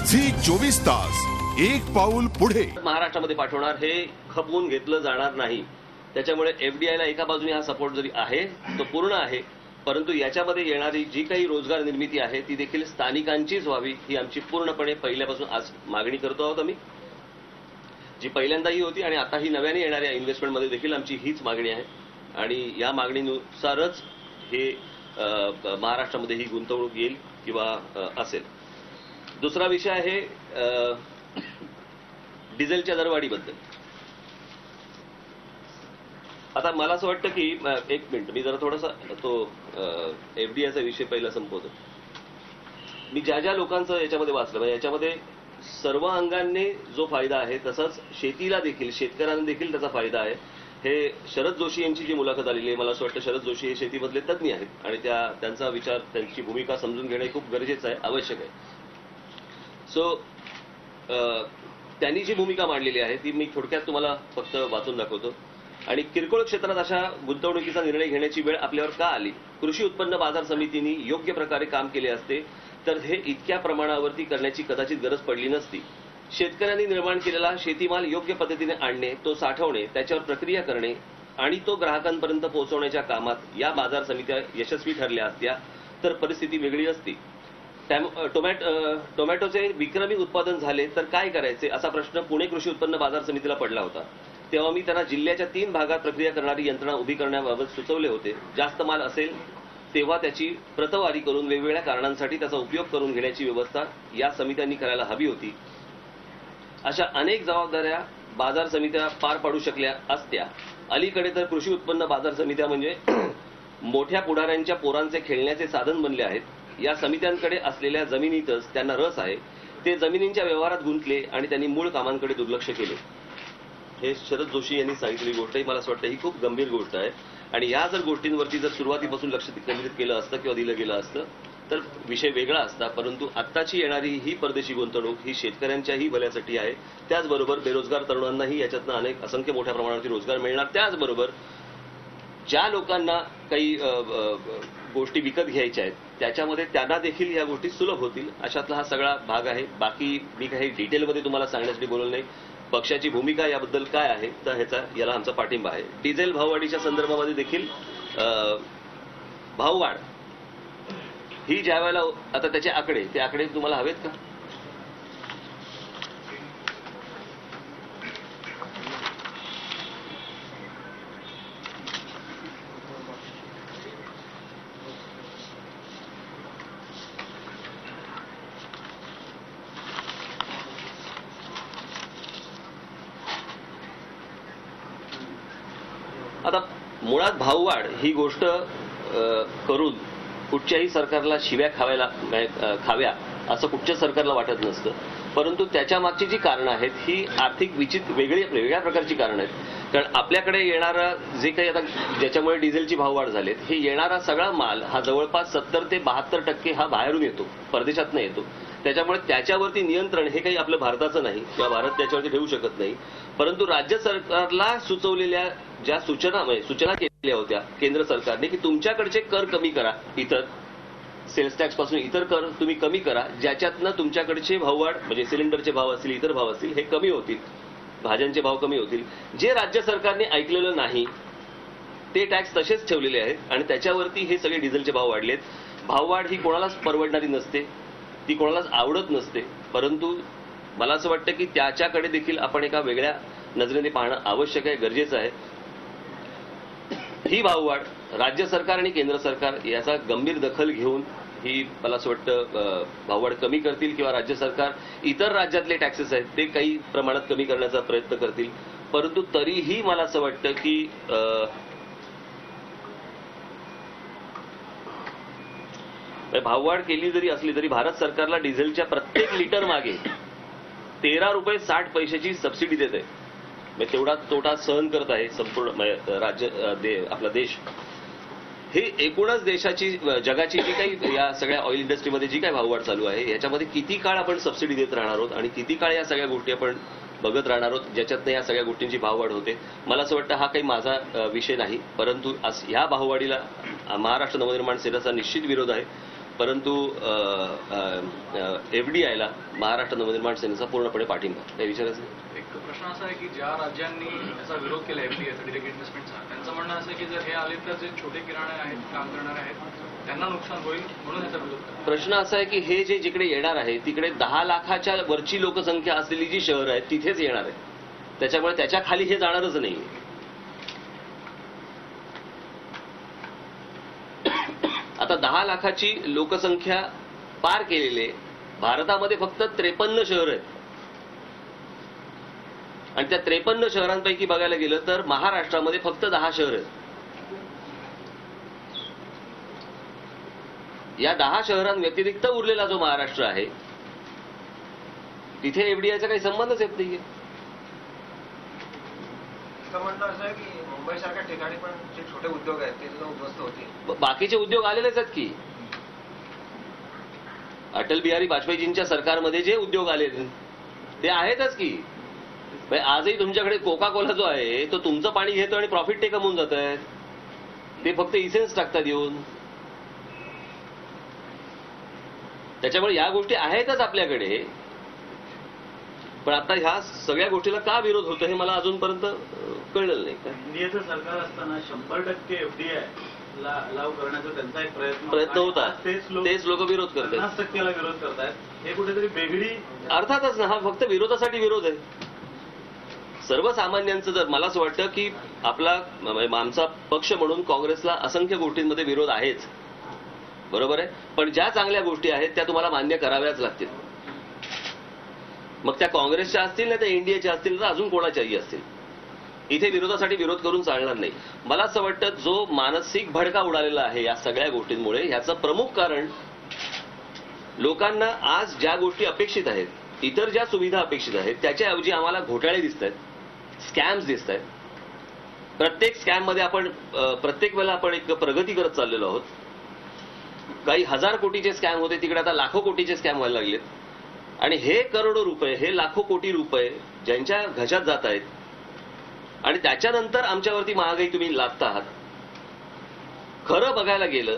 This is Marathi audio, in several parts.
Zee24 तास एक पाऊल पुढे महाराष्ट्रामध्ये पाठवणार हे खपवून घेतलं जाणार नाही। त्याच्यामुळे एफडीआयला एका बाजूने हा सपोर्ट जरी आहे तो पूर्ण आहे, परंतु याच्यामध्ये येणारी जी काही रोजगार निर्मिती आहे ती देखील स्थानिकांचीच व्हावी ही आमची पूर्णपणे पहिल्यापासून आज मागणी करतो आहोत आम्ही, जी पहिल्यांदाही होती आणि आताही नव्याने येणाऱ्या इन्व्हेस्टमेंटमध्ये देखील आमची हीच मागणी आहे आणि या मागणीनुसारच हे महाराष्ट्रामध्ये ही गुंतवणूक येईल किंवा असेल। दुसरा विषय आहे डिझेलच्या दरवाढीबद्दल। आता मला असं वाटतं की एक मिनिट मी जरा थोडासा तो एफडीआयचा विषय पहिला संपवतो। मी ज्या ज्या लोकांचं याच्यामध्ये वाचलं म्हणजे याच्यामध्ये सर्व अंगांनी जो फायदा आहे तसंच शेतीला देखील शेतकऱ्यांना देखील त्याचा फायदा आहे। हे शरद जोशी यांची जी मुलाखत आलेली आहे मला असं वाटतं शरद जोशी हे शेतीमधले तज्ज्ञ आहेत आणि त्यांचा विचार त्यांची भूमिका समजून घेणे खूप गरजेचं आहे, आवश्यक आहे। सो त्यांनी जी भूमिका मांडलेली आहे ती मी थोडक्यात तुम्हाला फक्त वाचून दाखवतो। आणि किरकोळ क्षेत्रात अशा गुंतवणुकीचा निर्णय घेण्याची वेळ आपल्यावर का आली? कृषी उत्पन्न बाजार समितीने योग्य प्रकारे काम केले असते तर हे इतक्या प्रमाणावरती करण्याची कदाचित गरज पडली नसती। शेतकऱ्यांनी निर्माण केलेला शेतीमाल योग्य पद्धतीने आणणे, तो साठवणे, त्याच्यावर प्रक्रिया करणे आणि तो ग्राहकांपर्यंत पोहोचवण्याच्या कामात या बाजार समित्या यशस्वी ठरल्या असत्या तर परिस्थिती वेगळी असती। टोमॅटोचे विक्रमी उत्पादन झाले तर काय करायचे असा प्रश्न पुणे कृषी उत्पन्न बाजार समितीला पडला होता। तेव्हा मी त्यांना जिल्ह्याच्या 3 भागात प्रक्रिया करणारी यंत्रणा उभी करण्याबाबत सुचवले होते। जास्त माल असेल तेव्हा त्याची प्रतवारी करून वेगवेगळ्या कारणांसाठी त्याचा उपयोग करून घेण्याची व्यवस्था या समित्यांनी करायला हवी होती। अशा अनेक जबाबदाऱ्या बाजार समित्या पार पाडू शकल्या असत्या। अलीकडे तर कृषी उत्पन्न बाजार समित्या म्हणजे मोठ्या पुढाऱ्यांच्या पोरांचे खेळण्याचे साधन बनले आहेत। या समित्यांकडे असलेल्या जमिनीतच त्यांना रस आहे। ते जमिनींच्या व्यवहारात गुंतले आणि त्यांनी मूळ कामांकडे दुर्लक्ष केले। हे शरद जोशी यांनी सांगितलेली गोष्ट आहे। मला असं वाटतं ही खूप गंभीर गोष्ट आहे आणि या जर गोष्टींवरती जर सुरुवातीपासून लक्ष केंद्रित केलं असतं किंवा दिलं गेलं असतं तर विषय वेगळा असता। परंतु आत्ताची येणारी ही परदेशी गुंतवणूक ही शेतकऱ्यांच्याही भल्यासाठी आहे, त्याचबरोबर बेरोजगार तरुणांनाही याच्यातनं असंख्य मोठ्या प्रमाणावरती रोजगार मिळणार। त्याचबरोबर ज्या लोकांना काही गोष्टी विकत घ्यायच्या आहेत त्याच्यामध्ये त्यांना देखील या गोष्टी सुलभ होतील अशातला हा सगळा भाग आहे। बाकी मी काही डिटेलमध्ये तुम्हाला सांगण्यासाठी बोललो नाही। पक्षाची भूमिका याबद्दल काय आहे तर याला आमचा पाठिंबा आहे। डिझेल भाववाढीच्या संदर्भामध्ये देखील भाववाढ ही ज्या वेळेला आता त्याचे आकडे तुम्हाला हवेत का? आता मुळात भाववाढ ही गोष्ट करून कुठच्याही सरकारला शिव्या खाव्या असं कुठच्या सरकारला वाटत नसतं, परंतु त्याच्या मागची जी कारणं आहेत ही आर्थिक वेगळ्या प्रकारची कारणं आहेत। कारण आपल्याकडे येणारा जे काही आता ज्याच्यामुळे डिझेलची भाववाढ झाली हे येणारा सगळा माल हा जवळपास 70 ते 72% हा बाहेरून येतो, परदेशातनं येतो। त्याच्यामुळे त्याच्यावरती नियंत्रण हे काही आपलं भारताचं नाही किंवा भारत त्याच्यावरती ठेवू शकत नाही। परंतु राज्य सरकारला सुचवलेल्या ज्या सूचना केल्या होत्या केंद्र सरकारने की तुमच्याकडचे कर कमी करा, इतर सेल्स टॅक्स पासून इतर कर तुम्ही कमी करा, ज्याच्यातनं तुमच्याकडचे भाववाढ म्हणजे सिलेंडरचे भाव असतील इतर भाव असतील हे कमी होतील, भाज्यांचे भाव कमी होतील। जे राज्य सरकारने ऐकलेलं नाही ते टॅक्स तसेच ठेवलेले आहेत आणि त्याच्यावरती हे सगळे डिझेलचे भाव वाढलेत। भाववाढ ही कोणालाच परवडणारी नसते, ती कोणालाच आवडत नसते, परंतु मला असं वाटतं की त्याच्याकडे देखील आपण एका वेगळ्या नजरेने पाहणं आवश्यक आहे, गरजेचं आहे। ही भाववाढ राज्य सरकार आणि केंद्र सरकार याचा गंभीर दखल घेऊन ही मला असं वाटतं भाववाढ कमी करतील किंवा राज्य सरकार इतर राज्यातले टॅक्सेस आहेत ते काही प्रमाणात कमी करण्याचा प्रयत्न करतील। परंतु तरीही मला असं वाटतं की भाववाढ केली जरी असली तरी भारत सरकारला डिझेलच्या प्रत्येक लिटर मागे 13 रुपये 60 पैशाची सबसिडी देत आहे। म्हणजे तेवढा तोटा सहन करत आहे संपूर्ण आपला देश। हे एकूणच देशाची जगाची जी काही या सगळ्या ऑइल इंडस्ट्रीमध्ये जी काही भाववाढ चालू आहे याच्यामध्ये किती काळ आपण सबसिडी देत राहणार आहोत आणि किती काळ या सगळ्या गोष्टी आपण बघत राहणार आहोत ज्याच्यातनं या सगळ्या गोष्टींची भाववाढ होते। मला असं वाटतं हा काही माझा विषय नाही, परंतु ह्या भाववाढीला महाराष्ट्र नवनिर्माण सेनेचा निश्चित विरोध आहे। परंतु FDIला महाराष्ट्र नवनिर्माण सेनेचा पूर्णपणे पाठिंबा. काही विचारायचं? एक प्रश्न असा आहे की ज्या राज्यांनी याचा विरोध केला FDIचा डायरेक्ट इन्व्हेस्टमेंटचा, त्यांचं म्हणणं असं आहे की जर हे आले तर जे छोटे किराणे आहेत, काम करणारे आहेत, त्यांना नुकसान होईल म्हणून याचा विरोध करतात. प्रश्न असा आहे की हे जे जिकडे येणार आहे तिकडे 10 लाखाच्या वरची लोकसंख्या असलेली जी शहरं आहेत तिथेच येणार आहे. त्याच्यामुळे त्याच्या खाली हे जाणारच नाही. आता 10 लाखाची लोकसंख्या पार केलेले भारतामध्ये फक्त 53 शहरं आहेत आणि त्या 53 शहरांपैकी बघायला गेलं तर महाराष्ट्रामध्ये फक्त 10 शहरं आहेत. या 10 शहरांव्यतिरिक्त उरलेला जो महाराष्ट्र आहे तिथे FDIचा काही संबंधच येत नाहीये. म्हणणं असं आहे की मुंबईसारख्या ठिकाणी पण जे छोटे उद्योग आहेत ते सुद्धा उद्ध्वस्त होतील. बाकीचे उद्योग आलेलेच आहेत की. अटल बिहारी वाजपेयीजींच्या सरकारमध्ये जे उद्योग आले ते आहेतच की. आजही तुमच्याकडे कोका कोला जो आहे तो तुमचं पाणी घेतो आणि प्रॉफिट ते कमवून जात आहेत. ते फक्त इसेन्स टाकतात येऊन. त्याच्यामुळे या गोष्टी आहेतच आपल्याकडे. पण आता ह्या सगळ्या गोष्टीला का विरोध होतो हे मला अजूनपर्यंत कळलेलं नाही. इंडियाचं सरकार असताना 100% FDI लागू करण्याचा त्यांचा एक प्रयत्न होता. तेच लोक विरोध करतात. 50%ला विरोध करतायत. हे कुठेतरी वेगळी. अर्थातच ना, हा फक्त विरोधासाठी विरोध आहे. सर्वसामान्यांचं जर मला असं वाटतं की आमचा पक्ष म्हणून काँग्रेसला असंख्य गोष्टींमध्ये विरोध आहेच, बरोबर आहे. पण ज्या चांगल्या गोष्टी आहेत त्या तुम्हाला मान्य कराव्याच लागतील. मग त्या काँग्रेसच्या असतील ना, त्या इंडियाच्या असतील, तर अजून कोणाच्याही असतील. इथे विरोधासाठी विरोध करून चालणार नाही. मला असं वाटतं जो मानसिक भडका उडालेला आहे या सगळ्या गोष्टींमुळे, ह्याचं प्रमुख कारण लोकांना आज ज्या गोष्टी अपेक्षित आहेत, इतर ज्या सुविधा अपेक्षित आहेत, त्याच्याऐवजी आम्हाला घोटाळे दिसत आहेत, स्कॅम्स दिसत आहेत. प्रत्येक स्कॅममध्ये प्रत्येक वेळेला आपण एक प्रगती करत चाललेलो आहोत. काही 1000 कोटीचे स्कॅम होते तिकडे आता लाखो कोटीचे स्कॅम व्हायला लागलेत. आणि हे करोडो रुपये, हे लाखो कोटी रुपये ज्यांच्या घशात जात आहेत आणि त्याच्यानंतर आमच्यावरती महागाई तुम्ही लादता आहात. खरं बघायला गेलं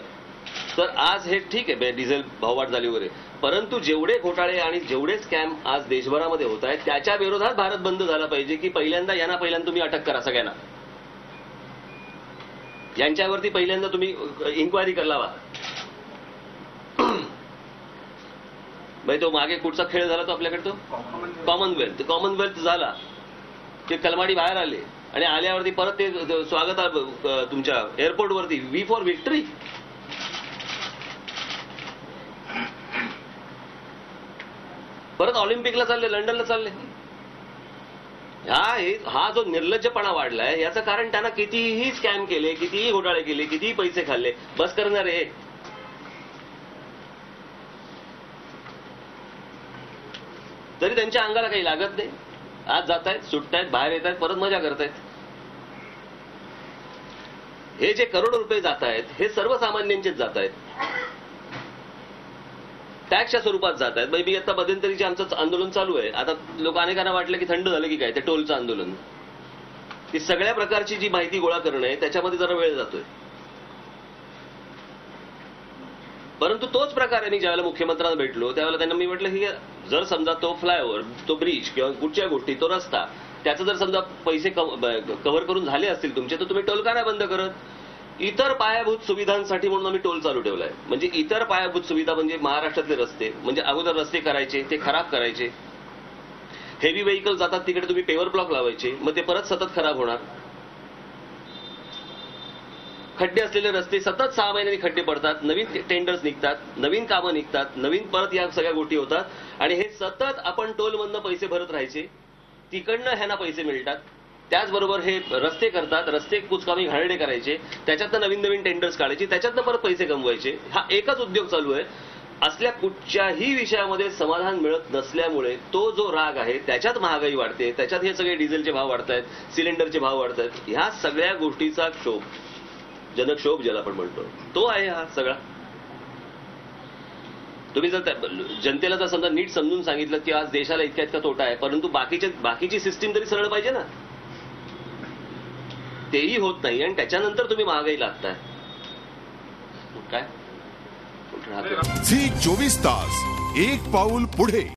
तर आज हे ठीक आहे, डिझेल भाववाढ झाली वगैरे, परंतु जेवढे घोटाळे आणि जेवढे स्कॅम आज देशभरामध्ये होत आहेत त्याच्या विरोधात भारत बंद झाला पाहिजे की पहिल्यांदा तुम्ही अटक करा सगळ्यांना. यांच्यावरती पहिल्यांदा तुम्ही इन्क्वायरी लावा. तो मागे कुठचा खेळ झाला तो आपल्याकडे, तो कॉमनवेल्थ झाला. ते कलमाडी बाहेर आले आणि आल्यावरती परत ते स्वागत तुमच्या एअरपोर्टवरती वी फॉर विक्टरी. परत ऑलिम्पिकला चालले, लंडनला चालले. हा जो निर्लज्जपणा वाढलाय याचं कारण त्यांना कितीही स्कॅम केले, कितीही घोटाळे केले, कितीही पैसे खाल्ले, बस करणार आहे. तरी त्यांच्या अंगाला काही लागत नाही. आज जात आहेत, सुटतायत, बाहेर येत आहेत, परत मजा करतायत. हे जे करोडो रुपये जात आहेत हे सर्वसामान्यांचेच जात आहेत, टॅक्सच्या स्वरूपात जात आहेत. मी आता मध्यंतरीचे आमचं आंदोलन चालू आहे. आता लोक अनेकांना वाटलं की थंड झालं की काय, ते टोलचं आंदोलन. ती सगळ्या प्रकारची जी माहिती गोळा करणं आहे त्याच्यामध्ये जरा वेळ जातोय. परंतु तोच प्रकार आहे. मी ज्यावेळेला मुख्यमंत्र्यांना भेटलो त्यावेळेला त्यांना मी म्हटलं की जर समजा तो फ्लायओव्हर, तो ब्रिज किंवा कुठच्या गोष्टी, तो रस्ता, त्याचं जर समजा पैसे कव्हर करून झाले असतील तुमचे, तर तुम्ही टोल का नाही बंद करत? इतर पायाभूत सुविधांसाठी म्हणून आम्ही टोल चालू ठेवलाय. म्हणजे इतर पायाभूत सुविधा म्हणजे महाराष्ट्रातले रस्ते, म्हणजे अगोदर रस्ते करायचे, ते खराब करायचे, हेवी व्हेकल जातात तिकडे तुम्ही पेवर ब्लॉक लावायचे, मग ते परत सतत खराब होणार. खड्डे असलेले रस्ते सतत 6 महिन्यांनी खड्डे पडतात, नवीन टेंडर्स निघतात, नवीन कामं निघतात, नवीन परत या सगळ्या गोष्टी होतात. आणि हे सतत आपण टोलमधनं पैसे भरत राहायचे, तिकडनं ह्यांना पैसे मिळतात. त्याचबरोबर हे रस्ते करतात, रस्ते कुचकामी घाणेरडे करायचे, त्याच्यातनं नवीन नवीन टेंडर्स काढायचे, त्याच्यातनं परत पैसे कमवायचे. हा एकच उद्योग चालू आहे. असल्या कुठच्याही विषयामध्ये समाधान मिळत नसल्यामुळे तो जो राग आहे त्याच्यात महागाई वाढते, त्याच्यात हे सगळे डिझेलचे भाव वाढतायत, सिलेंडरचे भाव वाढतायत. ह्या सगळ्या गोष्टीचा क्षोभ, जनक्षोभ ज्याला आपण म्हणतो, तो आहे हा सगळा. तुम्ही जर जनतेला जर समजा नीट समजून सांगितलं की आज देशाला इतका इतका तोटा आहे, परंतु बाकीची सिस्टीम तरी सरळ पाहिजे ना, तेही होत नाही. आणि त्याच्यानंतर तुम्ही महागाई लागताय काय राहतो. झी 24 तास, एक पाऊल पुढे.